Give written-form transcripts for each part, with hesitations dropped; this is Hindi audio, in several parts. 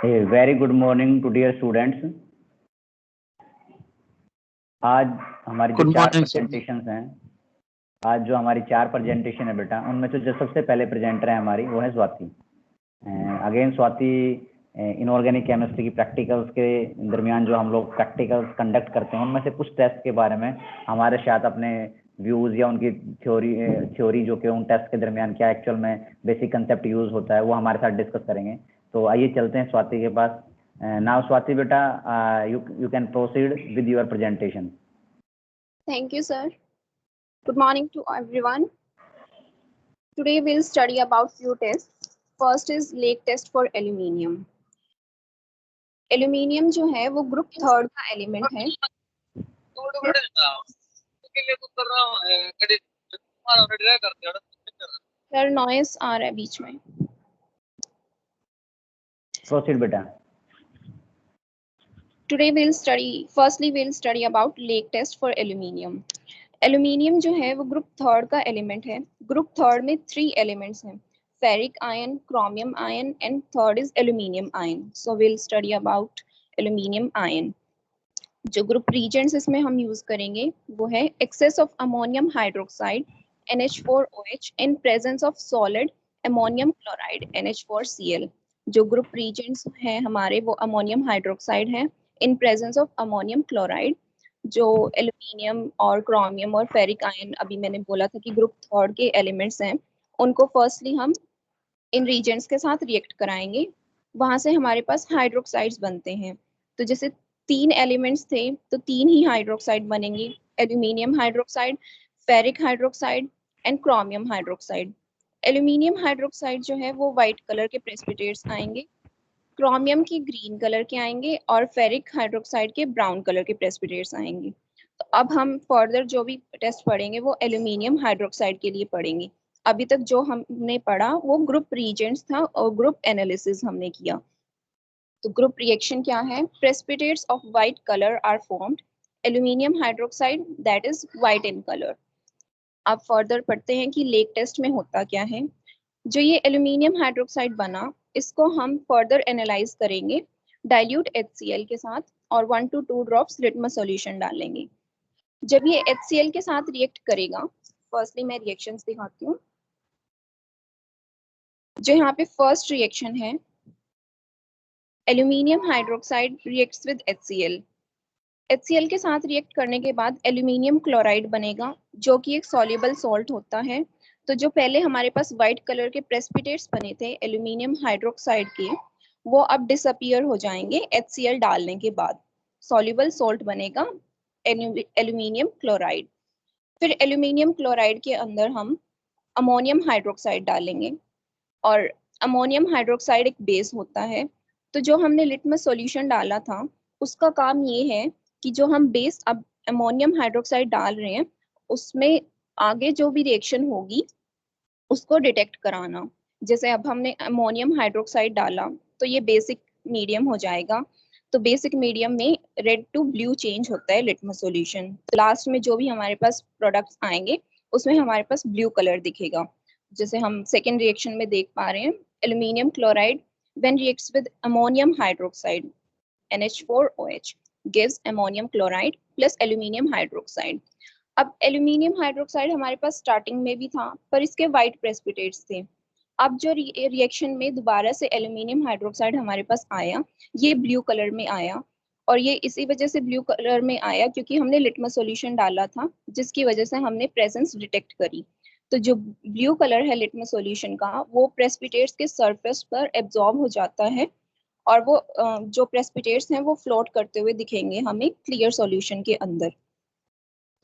A very good morning to dear students. आज हमारी जो चार प्रेजेंटेशंस हैं, आज जो हमारी 4 प्रेजेंटेशन है बेटा, उनमें से जो सबसे पहले प्रेजेंटर है हमारी वो है Swati. Again Swati inorganic chemistry की प्रैक्टिकल्स के दरमियान जो हम लोग प्रैक्टिकल्स कंडक्ट करते हैं, उनमें से कुछ टेस्ट के बारे में हमारे साथ अपने व्यूज़ या उनकी थ्योरी जो कि उन टेस्ट के दरमियान क्या एक्चुअल में बेसिक कंसेप्ट यूज़ होता है, वो हमारे साथ डिस्कस करेंगे। तो आइए चलते हैं स्वाति के पास। नाउ स्वाति बेटा, you can proceed with your presentation. Thank you, sir. Good morning to everyone. Today we'll study about few tests. First is Lake test for aluminium. Aluminium जो है वो ग्रुप 3rd का एलिमेंट है। सर नॉइस आ रहा है बीच में। Proceed बेटा। Today firstly we'll study about Lake test for aluminium. Aluminium जो है वो ग्रुप 3rd का एलिमेंट है। ग्रुप 3rd में 3 एलिमेंट्स हैं, ferric ion, chromium ion and third is aluminium ion. So we'll study about aluminium ion. जो ग्रुप रिएजेंट्स इसमें हम यूज करेंगे वो है excess of ammonium hydroxide NH4OH in presence of solid ammonium chloride NH4Cl. जो ग्रुप रिएजेंट्स हैं हमारे वो अमोनियम हाइड्रोक्साइड है in presence of ammonium chloride. जो एल्यूमिनियम और क्रोमियम और फेरिक आयन अभी मैंने बोला था कि ग्रुप 3rd के एलिमेंट्स हैं, उनको फर्स्टली हम इन रिएजेंट्स के साथ रिएक्ट कराएंगे, वहां से हमारे पास हाइड्रोक्साइड्स बनते हैं। तो जैसे 3 एलिमेंट्स थे तो 3 ही हाइड्रोक्साइड बनेंगे, aluminium hydroxide, ferric hydroxide and chromium hydroxide. Aluminium hydroxide जो है वो व्हाइट कलर के प्रेसिपिटेट्स आएंगे, क्रोमियम के ग्रीन कलर के आएंगे और फेरिक हाइड्रोक्साइड के ब्राउन कलर के प्रेसिपिटेट्स आएंगे। तो अब हम फर्दर जो भी टेस्ट पढ़ेंगे वो एल्यूमिनियम हाइड्रोक्साइड के लिए पढ़ेंगे। अभी तक जो हमने पढ़ा वो ग्रुप रिएजेंट्स था और ग्रुप एनालिसिस हमने किया। तो ग्रुप रिएक्शन क्या है? Precipitates of white colour are formed, aluminium hydroxide that is white in colour. अब फर्दर पढ़ते हैं कि लेक टेस्ट में होता क्या है। जो ये एल्यूमिनियम हाइड्रोक्साइड बना, इसको हम फर्दर एनालाइज करेंगे डाइल्यूट HCl के साथ और 1 to 2 ड्रॉप्स लिटमस सॉल्यूशन डालेंगे। जब ये HCl के साथ रिएक्ट करेगा, फर्स्टली मैं रिएक्शंस दिखाती हूँ। जो यहाँ पे फर्स्ट रिएक्शन है, aluminium hydroxide reacts with HCl। HCl के साथ रिएक्ट करने के बाद एल्यूमिनियम क्लोराइड बनेगा जो कि एक सॉल्युबल सॉल्ट होता है। तो जो पहले हमारे पास व्हाइट कलर के प्रेसिपिटेट्स बने थे एल्यूमिनियम हाइड्रोक्साइड के, वो अब डिसअपियर हो जाएंगे HCl डालने के बाद। सॉल्युबल सॉल्ट बनेगा एल्यूमिनियम क्लोराइड। फिर एल्यूमिनियम क्लोराइड के अंदर हम अमोनियम हाइड्रोक्साइड डालेंगे और अमोनियम हाइड्रोक्साइड एक बेस होता है। तो जो हमने लिटमस सॉल्यूशन डाला था उसका काम ये है कि जो हम बेस अब अमोनियम हाइड्रोक्साइड डाल रहे हैं उसमें आगे जो भी रिएक्शन होगी उसको डिटेक्ट कराना। जैसे अब हमने अमोनियम हाइड्रोक्साइड डाला तो ये बेसिक मीडियम हो जाएगा। तो बेसिक मीडियम में रेड टू ब्लू चेंज होता है लिटमस सॉल्यूशन। लास्ट में जो भी हमारे पास प्रोडक्ट्स आएंगे उसमें हमारे पास ब्लू कलर दिखेगा। जैसे हम सेकेंड रिएक्शन में देख पा रहे हैं, aluminium chloride when reacts with ammonium hydroxide NH4OH gives ammonium chloride plus aluminium hydroxide. अब एल्यूमिनियम हाइड्रोक्साइड हमारे पास स्टार्टिंग में भी था पर इसके व्हाइट प्रेसिपिटेट्स थे। अब जो रिएक्शन में दोबारा से एल्यूमिनियम हाइड्रोक्साइड हमारे पास आया, ये ब्लू कलर में आया और ये इसी वजह से ब्लू कलर में आया क्योंकि हमने लिटमस सॉल्यूशन डाला था जिसकी वजह से हमने प्रेजेंस डिटेक्ट करी। तो जो ब्लू कलर है लिटमस सॉल्यूशन का वो प्रेसिपिटेट्स के सरफेस पर एब्जॉर्ब हो जाता है और वो जो प्रेसिपिटेट्स हैं वो फ्लोट करते हुए दिखेंगे हमें क्लियर सॉल्यूशन के अंदर।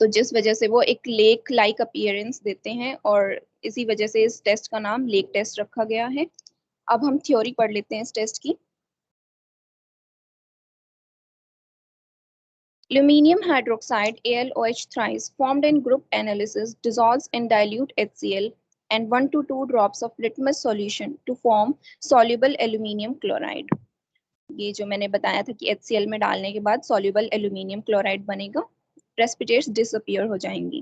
तो जिस वजह से वो एक लेक लाइक अपीयरेंस देते हैं और इसी वजह से इस टेस्ट का नाम लेक टेस्ट रखा गया है। अब हम थ्योरी पढ़ लेते हैं इस टेस्ट की। Aluminium hydroxide AlOH thrice formed in group analysis dissolves in dilute HCl and 1 to 2 drops of litmus solution to form soluble aluminium chloride. ये जो मैंने बताया था कि HCl में डालने के बाद soluble aluminium chloride बनेगा, प्रेसिपिटेट्स डिसअपियर हो जाएंगी।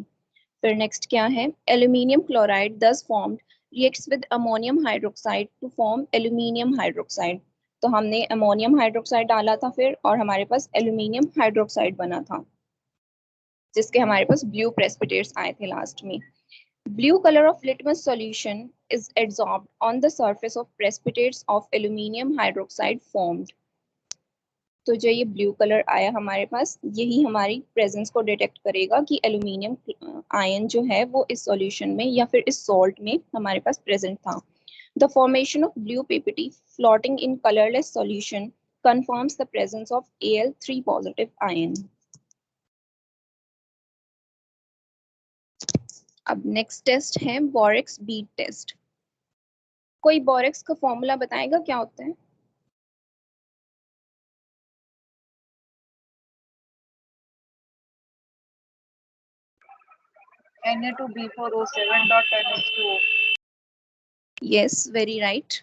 फिर नेक्स्ट क्या है, aluminium chloride thus formed reacts with ammonium hydroxide to form aluminium hydroxide. तो हमने अमोनियम हाइड्रोक्साइड डाला था फिर, और हमारे पास एल्यूमिनियम हाइड्रोक्साइड बना था, जिसके हमारे पास ब्लू प्रेसिपिटेट्स आए थे लास्ट में। Blue color of litmus solution is adsorbed on the surface of precipitates of aluminium hydroxide formed. तो जो ये ब्लू कलर आया हमारे पास, यही हमारी प्रेजेंस को डिटेक्ट करेगा कि एल्यूमिनियम आयन जो है वो इस सॉल्यूशन में या फिर इस सॉल्ट में हमारे पास प्रेजेंट था। The formation of blue PPT floating in colorless solution confirms the presence of Al3 positive ion. अब नेक्स्ट टेस्ट है बोरेक्स बीड टेस्ट। कोई बोरेक्स का फॉर्मूला बताएगा क्या होता है? Na2B4O7.10H2O. Yes, very right.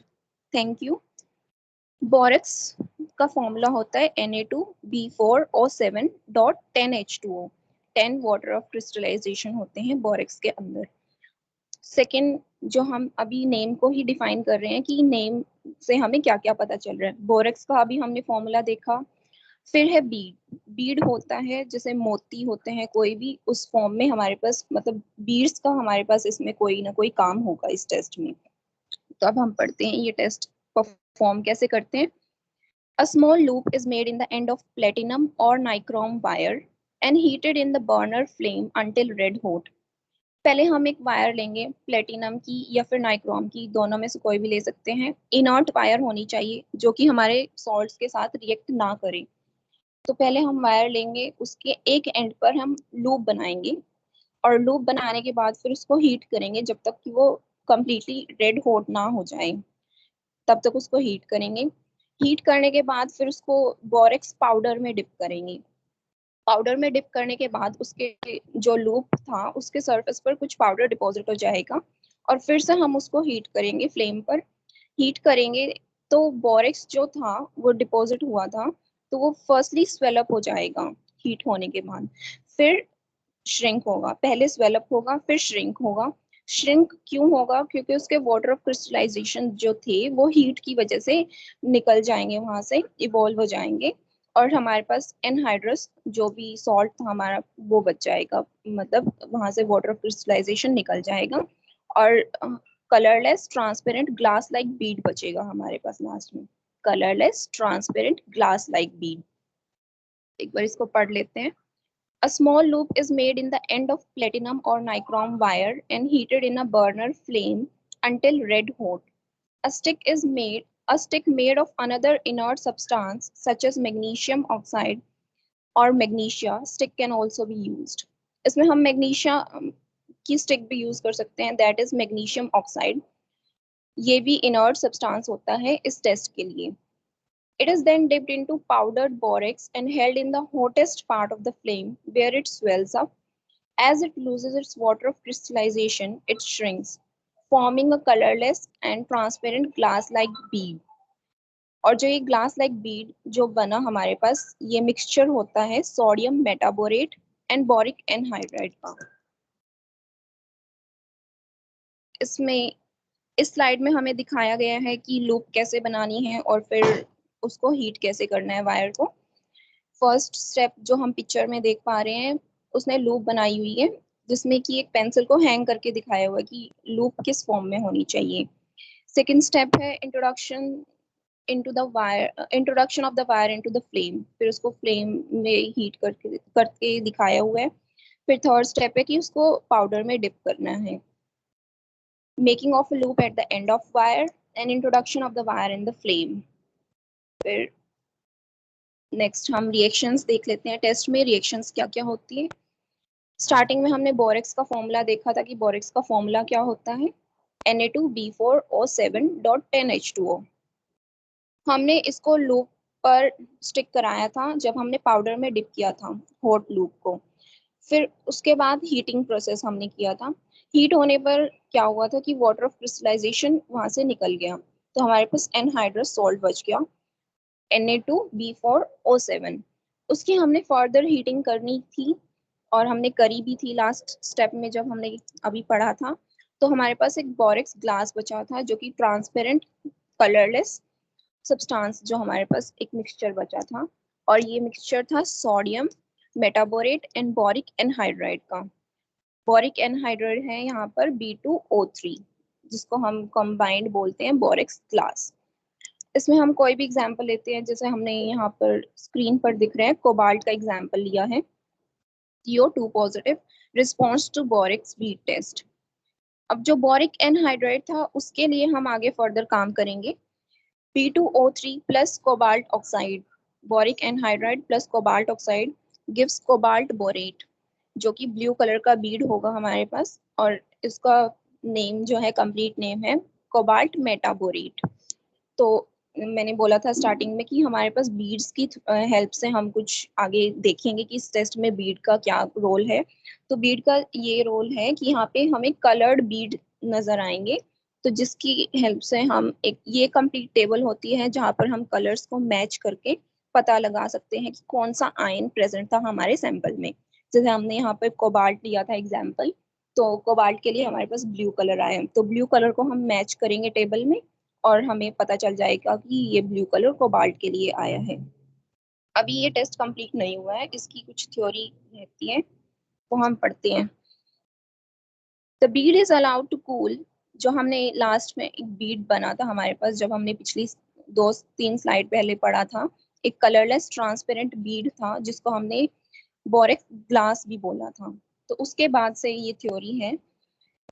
Thank you. Borax का फॉर्मूला होता है Na2B4O7.10H2O। 10 वाटर ऑफ क्रिस्टलाइजेशन होते हैं बोरेक्स के अंदर। सेकेंड, जो हम अभी नेम को ही डिफाइन कर रहे हैं कि नेम से हमें क्या क्या पता चल रहा है। बोरेक्स का अभी हमने फॉर्मूला देखा। फिर है बीड। बीड होता है जैसे मोती होते हैं कोई भी, उस फॉर्म में हमारे पास, मतलब बीड्स का हमारे पास इसमें कोई ना कोई काम होगा इस टेस्ट में। तो अब हम पढ़ते हैं ये टेस्ट परफॉर्म कैसे करते हैं। A small loop is made in the end of platinum or nichrome wire and heated in the burner flame until red hot. पहले हम एक वायर लेंगे प्लेटिनम की या फिर नाइक्रोम की, दोनों में से कोई भी ले सकते हैं। इनर्ट वायर होनी चाहिए जो कि हमारे सॉल्ट्स के साथ रिएक्ट ना करे। तो पहले हम वायर लेंगे, उसके एक एंड पर हम लूप बनाएंगे, और लूप बनाने के बाद फिर उसको हीट करेंगे जब तक कि वो कम्प्लीटली रेड हॉट ना हो जाए, तब तक उसको हीट करेंगे। हीट करने के बाद फिर उसको बोरेक्स पाउडर में डिप करेंगे। पाउडर में डिप करने के बाद उसके जो लूप था उसके सरफेस पर कुछ पाउडर डिपॉजिट हो जाएगा, और फिर से हम उसको हीट करेंगे, फ्लेम पर हीट करेंगे। तो बोरेक्स जो था वो डिपॉजिट हुआ था, तो वो फर्स्टली स्वेलअप हो जाएगा हीट होने के बाद, फिर श्रिंक होगा। पहले स्वेलअप होगा फिर श्रिंक होगा। श्रिंक क्यों होगा? क्योंकि उसके वाटर ऑफ क्रिस्टलाइजेशन जो थे वो हीट की वजह से निकल जाएंगे, वहां से इवॉल्व हो जाएंगे, और हमारे पास एनहाइड्रस जो भी सॉल्ट था हमारा वो बच जाएगा, मतलब वहां से वाटर ऑफ क्रिस्टलाइजेशन निकल जाएगा, और colourless transparent glass like Beed बचेगा हमारे पास लास्ट में। Colourless transparent glass like Beed. एक बार इसको पढ़ लेते हैं। A small loop is made in the end of platinum or nichrome wire and heated in a burner flame until red hot. A stick made of another inert substance such as magnesium oxide or magnesia stick can also be used. इसमें हम magnesia की stick भी use कर सकते हैं, that is magnesium oxide. ये भी inert substance होता है इस test के लिए। It is then dipped into powdered borax and held in the hottest part of the flame where it swells up. As it loses its water of crystallization, it shrinks, forming a colorless and transparent glass-like bead. और जो ये glass-like bead जो बना हमारे पास, ये मिक्सचर होता है sodium metaborate and boric anhydride का। इसमें इस स्लाइड में हमें दिखाया गया है कि लूप कैसे बनानी है और फिर उसको हीट कैसे करना है वायर को। फर्स्ट स्टेप जो हम पिक्चर में देख पा रहे हैं, उसने लूप बनाई हुई है जिसमें कि एक पेंसिल को हैंग करके दिखाया हुआ है कि लूप किस फॉर्म में होनी चाहिए। सेकंड स्टेप है introduction of the wire into the flame, फिर उसको फ्लेम में हीट करके दिखाया हुआ है। फिर थर्ड स्टेप है कि उसको पाउडर में डिप करना है। Making of a loop at the end of wire and introduction of the wire in the flame. फिर नेक्स्ट हम रिएक्शंस देख लेते हैं। टेस्ट में रिएक्शंस क्या क्या होती है। स्टार्टिंग में हमने बोरेक्स का फॉर्मूला देखा था कि बोरेक्स का फॉर्मूला क्या होता है, Na2B4O7.10H2O। हमने इसको लूप पर स्टिक कराया था जब हमने पाउडर में डिप किया था हॉट लूप को। फिर उसके बाद हीटिंग प्रोसेस हमने किया था। हीट होने पर क्या हुआ था कि वाटर ऑफ क्रिस्टलाइजेशन वहां से निकल गया, तो हमारे पास एनहाइड्रस सॉल्ट बच गया Na2B4O7। उसकी हमने फर्दर हीटिंग करनी थी और हमने करी भी थी लास्ट स्टेप में जब हमने अभी पढ़ा था। तो हमारे पास एक बोरेक्स ग्लास बचा था जो कि ट्रांसपेरेंट, कलरलेस सब्सटेंस जो हमारे पास एक मिक्सचर बचा था, और ये मिक्सचर था sodium metaborate and boric anhydride का। बोरिक एनहाइड्राइड है यहाँ पर B2O3, जिसको हम कंबाइंड बोलते हैं बोरेक्स क्लास। इसमें हम कोई भी एग्जांपल लेते हैं, जैसे हमने यहाँ पर स्क्रीन पर दिख रहे हैं कोबाल्ट का एग्जांपल लिया है, CO2 positive response to borax bead test. अब जो बोरिक एनहाइड्राइड था उसके लिए हम आगे फर्दर काम करेंगे। B2O3 plus cobalt oxide, boric anhydride plus cobalt oxide gives cobalt borate, जो कि ब्लू कलर का बीड होगा हमारे पास, और इसका नेम जो है कंप्लीट नेम है कोबाल्ट मेटाबोरेट। तो मैंने बोला था स्टार्टिंग में कि हमारे पास बीड्स की हेल्प से हम कुछ आगे देखेंगे कि इस टेस्ट में बीड का क्या रोल है। तो बीड का ये रोल है कि यहाँ पे हमें कलर्ड बीड नजर आएंगे, तो जिसकी हेल्प से हम एक ये कंप्लीट टेबल होती है जहाँ पर हम कलर्स को मैच करके पता लगा सकते हैं कि कौन सा आयन प्रेजेंट था हमारे सैंपल में। जैसे हमने यहाँ पे कोबाल्ट लिया था एग्जाम्पल, तो कोबाल्ट के लिए हमारे पास ब्लू कलर आया, तो ब्लू कलर को हम मैच करेंगे टेबल में और हमें पता चल जाएगा कि ये ब्लू कलर कोबाल्ट के लिए आया है। अभी ये टेस्ट कंप्लीट नहीं हुआ है, इसकी कुछ थ्योरी रहती है वो हम पढ़ते हैं। The bead is allowed to cool, जो हमने लास्ट में एक बीड बना था हमारे पास, जब हमने पिछली 2-3 स्लाइड पहले पढ़ा था, एक कलरलेस ट्रांसपेरेंट बीड था जिसको हमने बोरेक्स ग्लास भी बोला था। तो उसके बाद से ये थ्योरी है।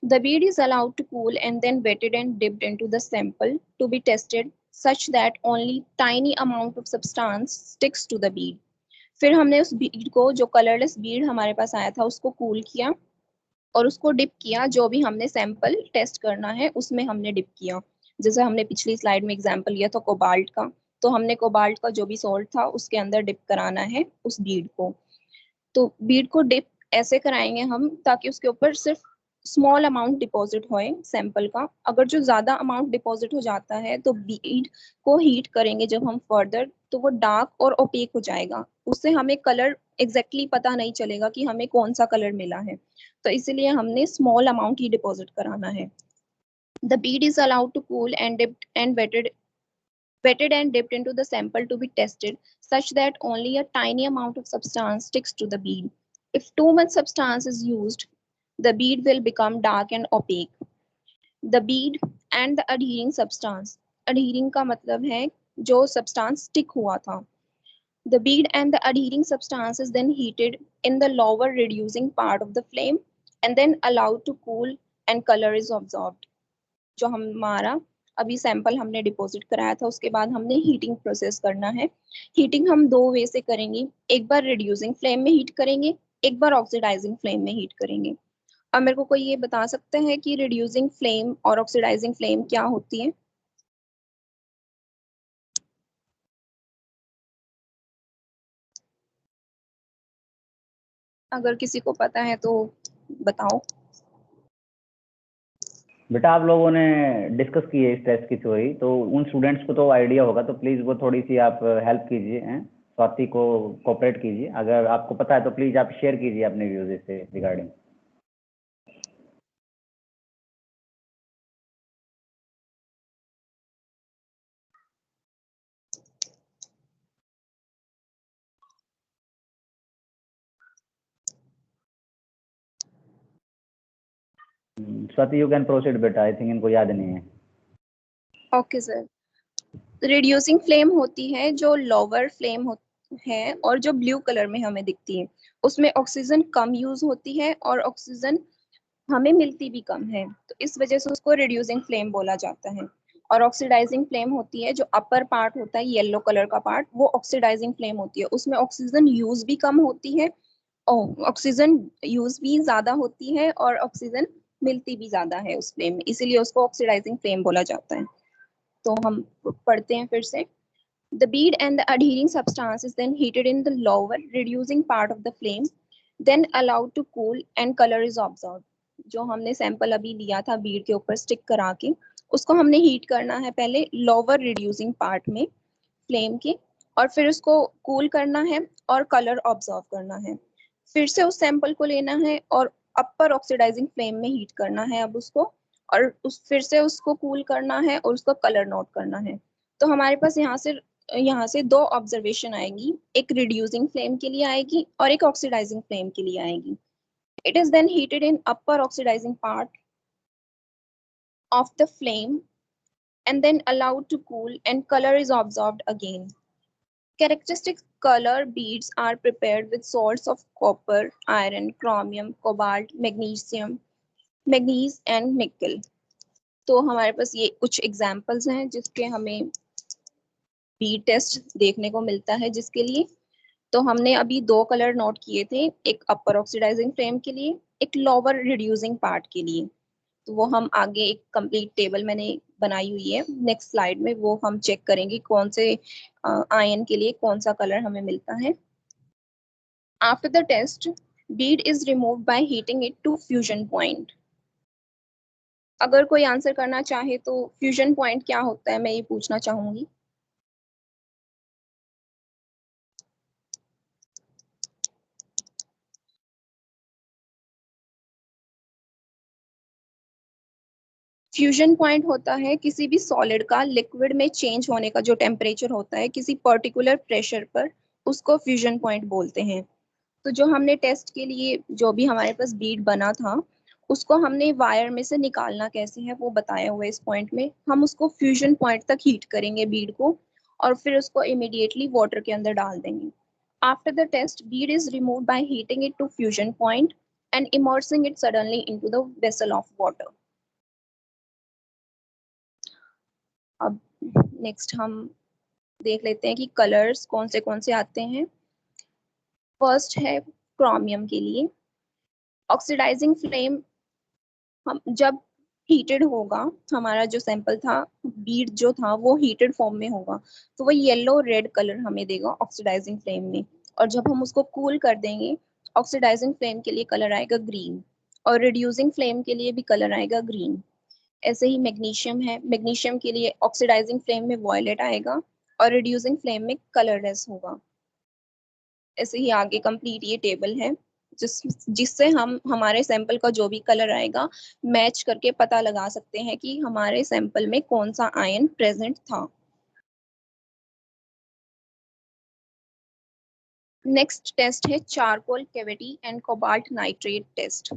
The bead is allowed to cool and then wetted and dipped into the sample to be tested such that only tiny amount of substance sticks to the bead. फिर हमने उस बीड को, जो कलरलेस बीड हमारे पास आया था, उसको कूल किया और उसको डिप किया, जो भी हमने सैंपल टेस्ट करना है उसमें हमने डिप किया। जैसे हमने पिछली स्लाइड में एग्जांपल लिया था कोबाल्ट का, तो हमने कोबाल्ट का जो भी सॉल्ट था उसके अंदर डिप कराना है उस बीड को। तो बीड को डिप ऐसे कराएंगे हम ताकि उसके ऊपर सिर्फ स्मॉल अमाउंट डिपॉजिट होए सैंपल का। अगर जो ज्यादा अमाउंट डिपॉजिट हो जाता है तो बीड को हीट करेंगे जब हम फर्दर, तो वो डार्क और ओपेक हो जाएगा, उससे हमें कलर एग्जैक्टली पता नहीं चलेगा कि हमें कौन सा कलर मिला है। तो इसलिए हमने स्मॉल अमाउंट ही डिपॉजिट कराना है। The bead is allowed to cool and dipped and wetted and dipped into the sample to be tested such that only a tiny amount of substance sticks to the bead. If too much substance is used, the bead will become dark and opaque. The bead and the adhering substance. Adhering का मतलब है जो substance stick हुआ था. The bead and the adhering substance is then heated in the lower reducing part of the flame and then allowed to cool and color is absorbed. जो हमारा अभी सैंपल हमने डिपॉजिट कराया था उसके बाद हमने हीटिंग प्रोसेस करना है। हीटिंग हम 2 वे से करेंगे, एक बार रिड्यूसिंग फ्लेम में हीट करेंगे, एक बार ऑक्सीडाइजिंग फ्लेम में हीट करेंगे। अब मेरे को कोई ये बता सकता है कि रिड्यूसिंग फ्लेम और ऑक्सीडाइजिंग फ्लेम क्या होती है? अगर किसी को पता है तो बताओ। बेटा आप लोगों ने डिस्कस की है इस टेस्ट की थ्योरी, तो उन स्टूडेंट्स को तो आइडिया होगा, तो प्लीज़ वो थोड़ी सी आप हेल्प कीजिए, स्वाति को कोऑपरेट कीजिए। अगर आपको पता है तो प्लीज़ आप शेयर कीजिए अपने व्यूज इससे regarding. Swati you can proceed बेटा, आई थिंक इनको याद नहीं है। Okay sir. रिड्यूसिंग फ्लेम होती है जो लोअर फ्लेम है और जो ब्लू कलर में हमें दिखती है, उसमें ऑक्सीजन कम यूज होती है और ऑक्सीजन हमें मिलती भी कम है, तो इस वजह से उसको रिड्यूसिंग फ्लेम बोला जाता है। और ऑक्सीडाइजिंग फ्लेम होती है जो अपर पार्ट होता है येलो कलर का पार्ट, वो ऑक्सीडाइजिंग फ्लेम होती है, उसमें ऑक्सीजन यूज भी कम होती है और ऑक्सीजन यूज भी ज्यादा होती है और ऑक्सीजन मिलती भी ज्यादा है उस फ्लेम में, इसीलिए उसको ऑक्सीडाइजिंग फ्लेम बोला जाता है। तो हम पढ़ते हैं फिर से। The bead and the adhering substance is then heated in the lower reducing part of the flame, then allowed to cool and color is observed. जो हमने सैंपल अभी लिया था बीड के ऊपर स्टिक करा के, उसको हमने हीट करना है पहले लोअर रिड्यूसिंग पार्ट में फ्लेम के, और फिर उसको कूल करना है और कलर ऑब्जर्व करना है। फिर से उस सैंपल को लेना है और अपर ऑक्सीडाइजिंग फ्लेम में हीट करना है अब उसको, और फिर से उसको कूल करना है और उसका कलर नोट करना है। तो तो हमारे पास यहाँ से दो ऑब्जर्वेशन आएगी, एक रिड्यूसिंग फ्लेम के लिए आएगी और एक ऑक्सीडाइजिंग फ्लेम के लिए आएगी. It is then heated in upper oxidizing part of the flame and then allowed to cool, and color is absorbed again. Characteristic color beads are prepared with salts of copper, iron, chromium, cobalt, manganese and nickel. तो हमारे पास ये कुछ एग्जाम्पल्स हैं जिसके हमें बीड टेस्ट देखने को मिलता है. जिसके लिए तो हमने अभी दो कलर नोट किए थे, एक अपर ऑक्सीडाइजिंग फ्लेम के लिए, एक लोअर रिड्यूसिंग पार्ट के लिए. तो वो हम आगे एक कंप्लीट टेबल मैंने बनाई हुई है नेक्स्ट स्लाइड में, वो हम चेक करेंगे कौन से आयन के लिए कौन सा कलर हमें मिलता है. After the test bead is removed by heating it to fusion point. अगर कोई आंसर करना चाहे तो फ्यूजन पॉइंट क्या होता है, मैं ये पूछना चाहूंगी. फ्यूजन पॉइंट होता है किसी भी सॉलिड का लिक्विड में चेंज होने का जो टेम्परेचर होता है किसी पर्टिकुलर प्रेशर पर, उसको फ्यूजन पॉइंट बोलते हैं. तो जो हमने टेस्ट के लिए जो भी हमारे पास बीड बना था उसको हमने वायर में से निकालना कैसे है वो बताया हुआ है इस पॉइंट में. हम उसको फ्यूजन पॉइंट तक हीट करेंगे बीड को और फिर उसको इमीडिएटली वाटर के अंदर डाल देंगे. After the test bead is removed by heating it to fusion point and immersing it suddenly into the vessel of water. अब नेक्स्ट हम देख लेते हैं कि कलर्स कौन से आते हैं. फर्स्ट है क्रोमियम के लिए. ऑक्सीडाइजिंग फ्लेम हम जब हीटेड होगा, हमारा जो सैंपल था बीड जो था वो हीटेड फॉर्म में होगा तो वो येलो रेड कलर हमें देगा ऑक्सीडाइजिंग फ्लेम में. और जब हम उसको कूल कर देंगे ऑक्सीडाइजिंग फ्लेम के लिए कलर आएगा ग्रीन और रिड्यूसिंग फ्लेम के लिए भी कलर आएगा ग्रीन. ऐसे ही मैग्नीशियम है, मैग्नीशियम के लिए ऑक्सीडाइजिंग फ्लेम में वॉयलेट आएगा और रिड्यूसिंग फ्लेम में कलरलेस होगा. ऐसे ही आगे कंप्लीट ये टेबल है जिससे हम हमारे सैंपल का जो भी कलर आएगा मैच करके पता लगा सकते हैं कि हमारे सैंपल में कौन सा आयन प्रेजेंट था. नेक्स्ट टेस्ट है charcoal cavity and cobalt nitrate test.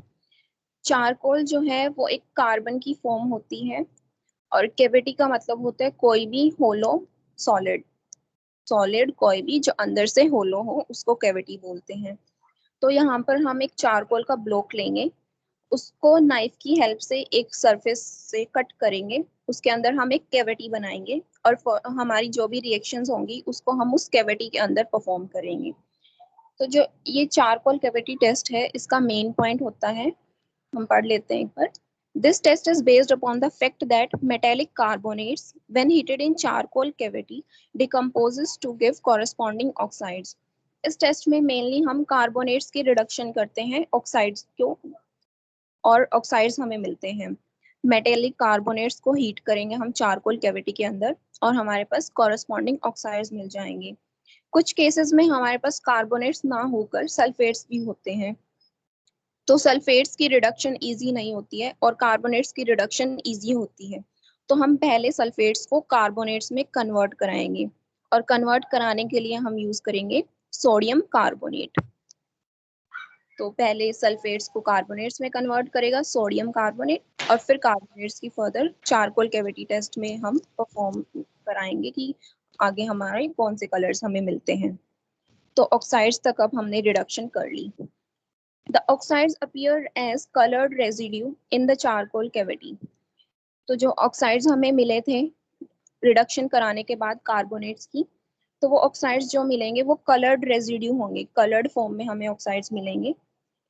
Charcoal जो है वो एक कार्बन की फॉर्म होती है और कैविटी का मतलब होता है कोई भी होलो सॉलिड. सॉलिड कोई भी जो अंदर से होलो हो उसको कैविटी बोलते हैं. तो यहाँ पर हम एक चारकोल का ब्लॉक लेंगे, उसको नाइफ की हेल्प से एक सरफेस से कट करेंगे, उसके अंदर हम एक कैविटी बनाएंगे और हमारी जो भी रिएक्शंस होंगी उसको हम उस कैविटी के अंदर परफॉर्म करेंगे. तो जो ये चारकोल कैविटी टेस्ट है इसका मेन पॉइंट होता है, हम पढ़ लेते हैं एक बार. This test is based upon the fact that metallic carbonates, when heated in charcoal cavity, decomposes to give corresponding oxides. इस टेस्ट में मेनली हम कार्बोनेट्स की रिडक्शन करते हैं ऑक्साइड्स को और ऑक्साइड्स हमें मिलते हैं. मेटेलिक कार्बोनेट्स को हीट करेंगे हम चारकोल कैविटी के अंदर और हमारे पास कॉरेस्पॉन्डिंग ऑक्साइड्स मिल जाएंगे. कुछ केसेस में हमारे पास कार्बोनेट्स ना होकर सल्फेट्स भी होते हैं. तो सल्फेट्स की रिडक्शन इजी नहीं होती है और कार्बोनेट्स की रिडक्शन इजी होती है. तो हम पहले सल्फेट्स को कार्बोनेट्स में कन्वर्ट कराएंगे और कन्वर्ट कराने के लिए हम यूज करेंगे सोडियम कार्बोनेट. तो पहले सल्फेट्स को कार्बोनेट्स में कन्वर्ट करेगा सोडियम कार्बोनेट और फिर कार्बोनेट्स की फर्दर चारकोल कैविटी टेस्ट में हम परफॉर्म कराएंगे कि आगे हमारे कौन से कलर्स हमें मिलते हैं. तो ऑक्साइड्स तक अब हमने रिडक्शन कर ली. The oxides appear as colored residue in the charcoal cavity. तो जो ऑक्साइड्स हमें मिले थे रिडक्शन कराने के बाद कार्बोनेट्स की, तो वो ऑक्साइड्स जो मिलेंगे वो कलर्ड रेजिड्यू होंगे, कलर्ड फॉर्म में हमें ऑक्साइड्स मिलेंगे.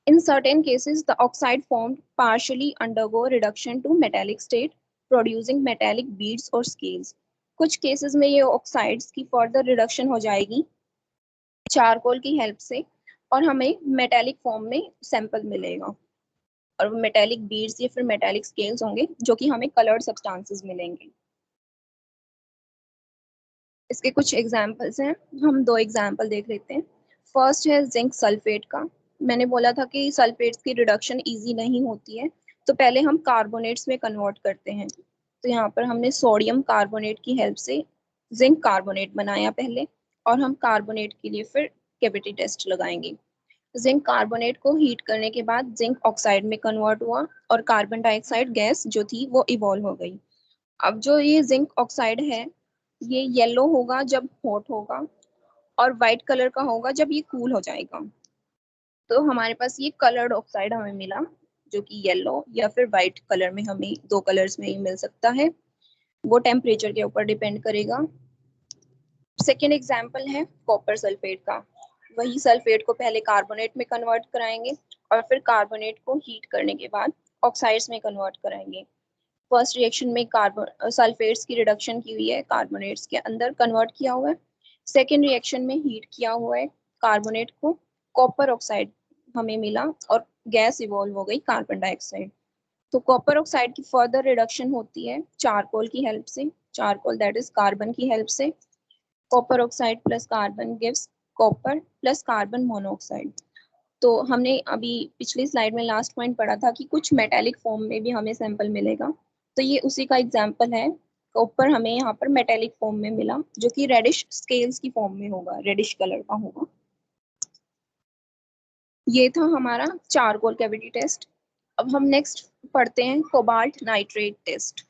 In certain cases, the oxide formed partially undergo reduction to metallic state, producing metallic beads or scales. कुछ केसेस में ये ऑक्साइड्स की फर्दर रिडक्शन हो जाएगी चारकोल की हेल्प से और हमें मेटालिक फॉर्म में सैंपल मिलेगा और मेटालिक बीड्स या फिर मेटालिक स्केल्स होंगे जो कि हमें कलर्ड सब्सटेंसेस मिलेंगे. इसके कुछ एग्जांपल्स हैं, हम दो एग्जांपल देख लेते हैं. फर्स्ट है जिंक सल्फेट का. मैंने बोला था कि सल्फेट्स की रिडक्शन इजी नहीं होती है तो पहले हम कार्बोनेट्स में कन्वर्ट करते हैं. तो यहाँ पर हमने सोडियम कार्बोनेट की हेल्प से जिंक कार्बोनेट बनाया पहले, और हम कार्बोनेट के लिए फिर कैविटी टेस्ट लगाएंगे। जिंक कार्बोनेट को हीट करने के बाद जिंक ऑक्साइड में कन्वर्ट हुआ और कार्बन डाइऑक्साइड गैस जो थी वो इवॉल्व हो गई। अब जो ये जिंक ऑक्साइड है ये येलो होगा जब हॉट होगा, और वाइट कलर का होगा जब ये कूल हो जाएगा। तो हमारे पास ये कलर्ड ऑक्साइड हमें मिला, जो कि येलो या फिर वाइट कलर में, हमें दो कलर्स में ही मिल सकता है, वो टेम्परेचर के ऊपर डिपेंड करेगा। सेकेंड एग्जाम्पल है कॉपर सल्फेट का। वही सल्फेट को पहले कार्बोनेट में कन्वर्ट कराएंगे और फिर कार्बोनेट को हीट करने के बाद ऑक्साइड्स में कन्वर्ट कराएंगे। फर्स्ट रिएक्शन में कार्बन सल्फेट्स की रिडक्शन की हुई है, कार्बोनेट्स के अंदर कन्वर्ट किया हुआ है। सेकेंड रिएक्शन में हीट किया हुआ है कार्बोनेट को, कॉपर ऑक्साइड हमें मिला और गैस इवॉल्व हो गई कार्बन डाइऑक्साइड। तो कॉपर ऑक्साइड की फर्दर रिडक्शन होती है चारकोल की हेल्प से, चारकोल दैट इज कार्बन की हेल्प से। Copper oxide plus carbon gives copper plus carbon monoxide. तो हमने अभी पिछली स्लाइड में लास्ट पॉइंट पढ़ा था कि कुछ मेटेलिक फॉर्म में भी हमें सैंपल मिलेगा, तो ये उसी का एग्जांपल है। कॉपर हमें यहाँ पर मेटेलिक फॉर्म में मिला, जो कि रेडिश स्केल्स की फॉर्म में होगा, रेडिश कलर का होगा। ये था हमारा चारकोल कैविटी टेस्ट। अब हम नेक्स्ट पढ़ते हैं cobalt nitrate test.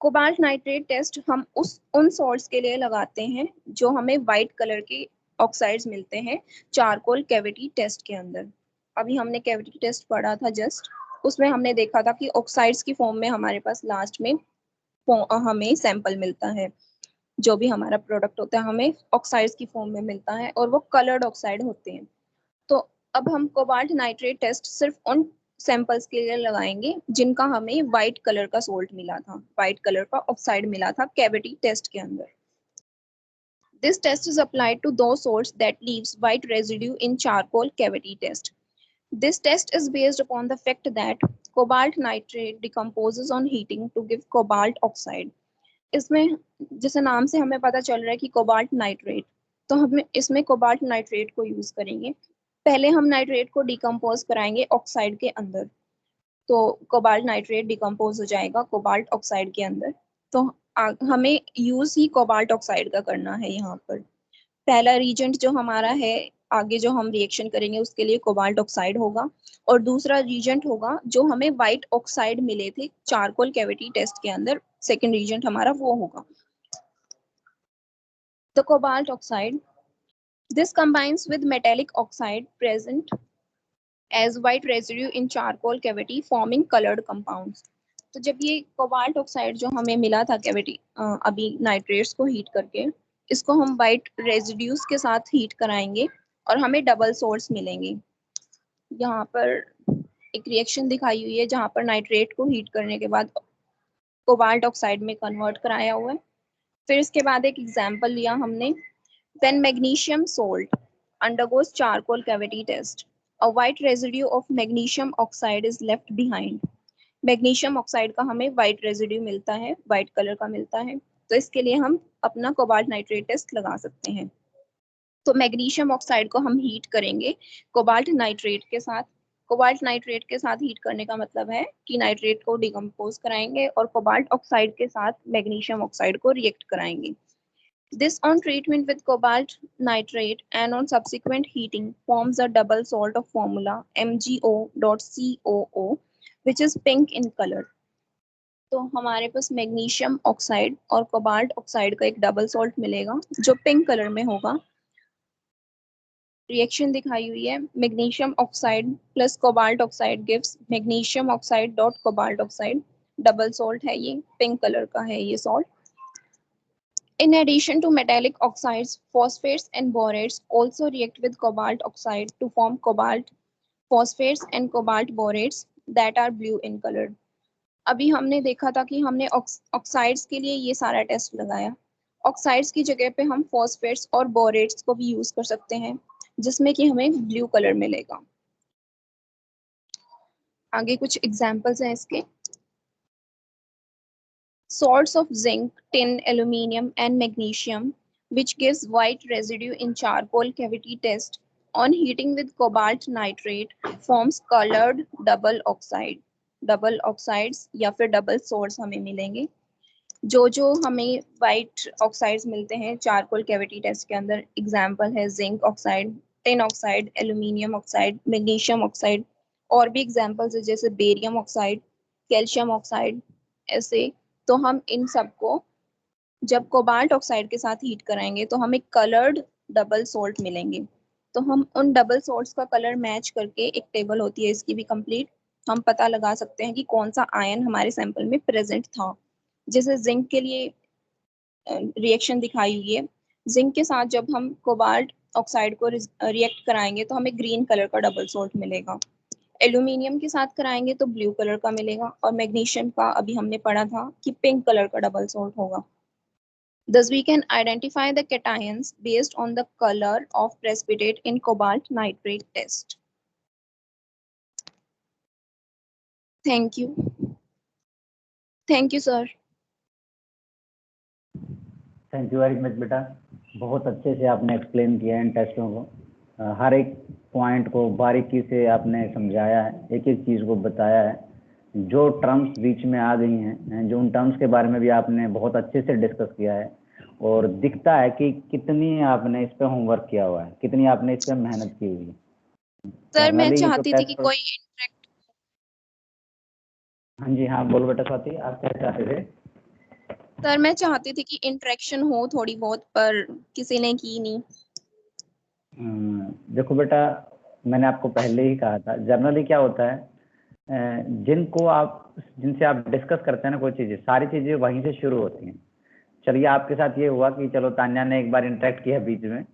Cobalt nitrate test हम उन सॉल्ट्स के लिए लगाते हैं जो हमें वाइट कलर के ऑक्साइड्स मिलते हैं चारकोल कैविटी टेस्ट के अंदर। अभी हमने कैविटी टेस्ट पढ़ा था जस्ट, उसमें हमने देखा था कि ऑक्साइड्स की फॉर्म में हमारे पास लास्ट में हमें सैंपल मिलता है, जो भी हमारा प्रोडक्ट होता है हमें ऑक्साइड्स की फॉर्म में मिलता है और वो कलर्ड ऑक्साइड होते हैं। तो अब हम कोबाल्ट नाइट्रेट टेस्ट सिर्फ उन सैंपल्स के लिए लगाएंगे जिनका हमें व्हाइट कलर का सोल्ट मिला था, व्हाइट कलर का ऑक्साइड मिला था कैविटी टेस्ट के अंदर। This test is applied to those salts that leaves white residue in charcoal cavity test. This test is based upon the fact that cobalt nitrate decomposes on heating to give cobalt oxide. इसमें जैसे नाम से हमें पता चल रहा है कि कोबाल्ट नाइट्रेट, तो हम इसमें कोबाल्ट नाइट्रेट को यूज करेंगे। पहले हम नाइट्रेट को डिकम्पोज कराएंगे ऑक्साइड के अंदर, तो कोबाल्ट नाइट्रेट डिकम्पोज हो जाएगा कोबाल्ट ऑक्साइड के अंदर। तो हमें यूज ही कोबाल्ट ऑक्साइड का करना है यहाँ पर। पहला रीजेंट जो हमारा है, आगे जो हम रिएक्शन करेंगे उसके लिए कोबाल्ट ऑक्साइड होगा, और दूसरा रीजेंट होगा जो हमें व्हाइट ऑक्साइड मिले थे चारकोल कैविटी टेस्ट के अंदर, सेकेंड रीजेंट हमारा वो होगा the cobalt oxide. This combines with metallic oxide present as white residue in charcoal cavity forming colored compounds. तो जब ये कोबाल्ट ऑक्साइड जो हमें मिला था कैविटी अभी नाइट्रेट्स को हीट करके, इसको हम वाइट रेजिड्यूज के साथ हीट कराएंगे और हमें डबल सोर्स मिलेंगे। यहाँ पर एक रिएक्शन दिखाई हुई है जहाँ पर नाइट्रेट को हीट करने के बाद कोबाल्ट ऑक्साइड में कन्वर्ट कराया हुआ है। फिर इसके बाद एक एग्जाम्पल लिया हमने, when magnesium salt undergoes charcoal cavity test, a white residue of magnesium oxide is left behind. Magnesium oxide का हमें व्हाइट रेजिड्यू मिलता है, व्हाइट कलर का मिलता है, तो इसके लिए हम अपना कोबाल्ट नाइट्रेट टेस्ट लगा सकते हैं। तो मैग्नीशियम ऑक्साइड को हम हीट करेंगे कोबाल्ट नाइट्रेट के साथ। कोबाल्ट नाइट्रेट के साथ हीट करने का मतलब है कि नाइट्रेट को डिकम्पोज कराएंगे और कोबाल्ट ऑक्साइड के साथ मैग्नीशियम ऑक्साइड को रिएक्ट कराएंगे। This on treatment with cobalt nitrate and on subsequent heating forms a double salt of formula MgO.COO which is pink in color. तो हमारे पास मैग्नीशियम ऑक्साइड और कोबाल्ट ऑक्साइड का एक डबल सॉल्ट मिलेगा जो पिंक कलर में होगा। रिएक्शन दिखाई हुई है, magnesium oxide plus cobalt oxide gives magnesium oxide dot cobalt oxide, double salt है ये, पिंक कलर का है ये salt. In addition to metallic oxides, phosphates and borates also react with cobalt oxide to form cobalt phosphates and cobalt borates that are blue in color. अभी हमने देखा था कि हमने ऑक्साइड्स के लिए ये सारा टेस्ट लगाया, ऑक्साइड्स की जगह पे हम फॉस्फेट्स और बोरेट्स को भी यूज कर सकते हैं जिसमें कि हमें ब्लू कलर मिलेगा। आगे कुछ एग्जांपल्स हैं इसके। Salts of zinc, tin, aluminium and magnesium which gives white residue in charcoal cavity test on heating with cobalt nitrate forms colored double oxide. Double oxides या फिर double salts हमें मिलेंगे। जो हमें वाइट ऑक्साइड्स मिलते हैं चारकोल कैविटी टेस्ट के अंदर, एग्जांपल है zinc oxide, tin oxide, aluminium oxide, magnesium oxide, और भी एग्जांपल्स है जैसे बेरियम ऑक्साइड, कैल्शियम ऑक्साइड, ऐसे। तो हम इन सबको जब कोबाल्ट ऑक्साइड के साथ हीट कराएंगे तो हमें कलर्ड डबल सोल्ट मिलेंगे। तो हम उन डबल सोल्ट्स का कलर मैच करके, एक टेबल होती है इसकी भी कंप्लीट, हम पता लगा सकते हैं कि कौन सा आयन हमारे सैंपल में प्रेजेंट था। जैसे जिंक के लिए रिएक्शन दिखाई हुई है, जिंक के साथ जब हम कोबाल्ट ऑक्साइड को रिएक्ट कराएंगे तो हमें ग्रीन कलर का डबल सोल्ट मिलेगा। एल्यूमिनियम के साथ कराएंगे तो ब्लू कलर का मिलेगा, और मैग्नीशियम का अभी हमने पढ़ा था कि पिंक कलर का डबल सोल्ट होगा। Thus, we can identify the cations based on the color of precipitate in cobalt nitrate test. Thank you. Thank you, sir. Thank you very much बेटा, बहुत अच्छे से आपने एक्सप्लेन किया है इन टेस्टों को, हर एक पॉइंट को बारीकी से आपने समझाया है, एक एक चीज़ को बताया है। जो टर्म्स बीच में आ गई हैं, जो उन टर्म्स के बारे में भी आपने बहुत अच्छे से डिस्कस किया है, और दिखता है कि कितनी आपने इस पे होमवर्क किया हुआ है, कितनी आपने इस पे मेहनत की हुई है। सर मैं चाहती थी कि कोई इंटरेक्ट। हाँ जी, हाँ बोलो बेटा स्वाति, आप क्या चाहते थे? सर मैं चाहती थी कि इंटरेक्शन हो थोड़ी बहुत, पर किसी ने की नहीं। देखो बेटा, मैंने आपको पहले ही कहा था, जनरली क्या होता है, जिनसे आप डिस्कस करते हैं ना कोई चीज़ें, सारी चीज़ें वहीं से शुरू होती हैं। चलिए आपके साथ ये हुआ कि चलो तान्या ने एक बार इंटरेक्ट किया बीच में,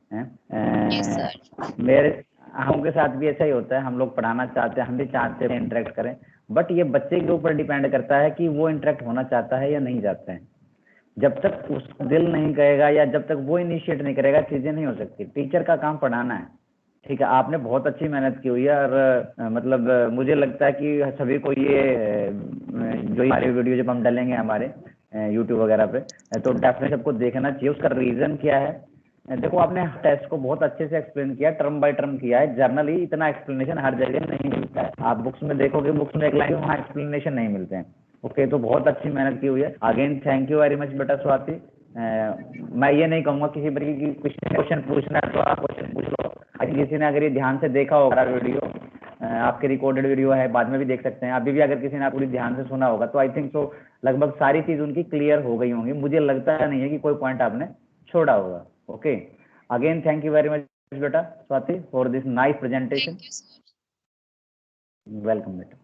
हम के साथ भी ऐसा ही होता है, हम लोग पढ़ाना चाहते हैं, हम भी चाहते हैं इंटरेक्ट करें, बट ये बच्चे के ऊपर डिपेंड करता है कि वो इंटरेक्ट होना चाहता है या नहीं चाहता है। जब तक उसका दिल नहीं करेगा या जब तक वो इनिशिएट नहीं करेगा, चीज़ें नहीं हो सकती। टीचर का काम पढ़ाना है, ठीक है। आपने बहुत अच्छी मेहनत की हुई है, और मतलब मुझे लगता है कि सभी को ये जो हमारे वीडियो जब हम डालेंगे हमारे यूट्यूब वगैरह पे, तो डेफिनेटली सबको देखना चाहिए। उसका रीज़न क्या है, देखो आपने टेस्ट को बहुत अच्छे से एक्सप्लेन किया, टर्म बाय टर्म किया है। जर्नली इतना एक्सप्लेनेशन हर जगह नहीं मिलता है, आप बुक्स में देखोगे, बुक्स में एक लाइन वहाँ एक्सप्लेनेशन नहीं मिलते हैं। ओके, तो बहुत अच्छी मेहनत की हुई है। Again thank you very much बेटा स्वाति। मैं ये नहीं कहूँगा किसी बड़ी की क्वेश्चन पूछना है तो आप क्वेश्चन पूछ लो। किसी ने अगर ये ध्यान से देखा होगा वीडियो, आपके रिकॉर्डेड वीडियो है, बाद में भी देख सकते हैं। अभी भी अगर किसी ने पूरी ध्यान से सुना होगा तो आई थिंक सो लगभग सारी चीज़ उनकी क्लियर हो गई होंगी। मुझे लगता नहीं है कि कोई पॉइंट आपने छोड़ा होगा। Okay, again thank you very much बेटा Swati for this nice presentation. Thank you, sir. Welcome बेटा।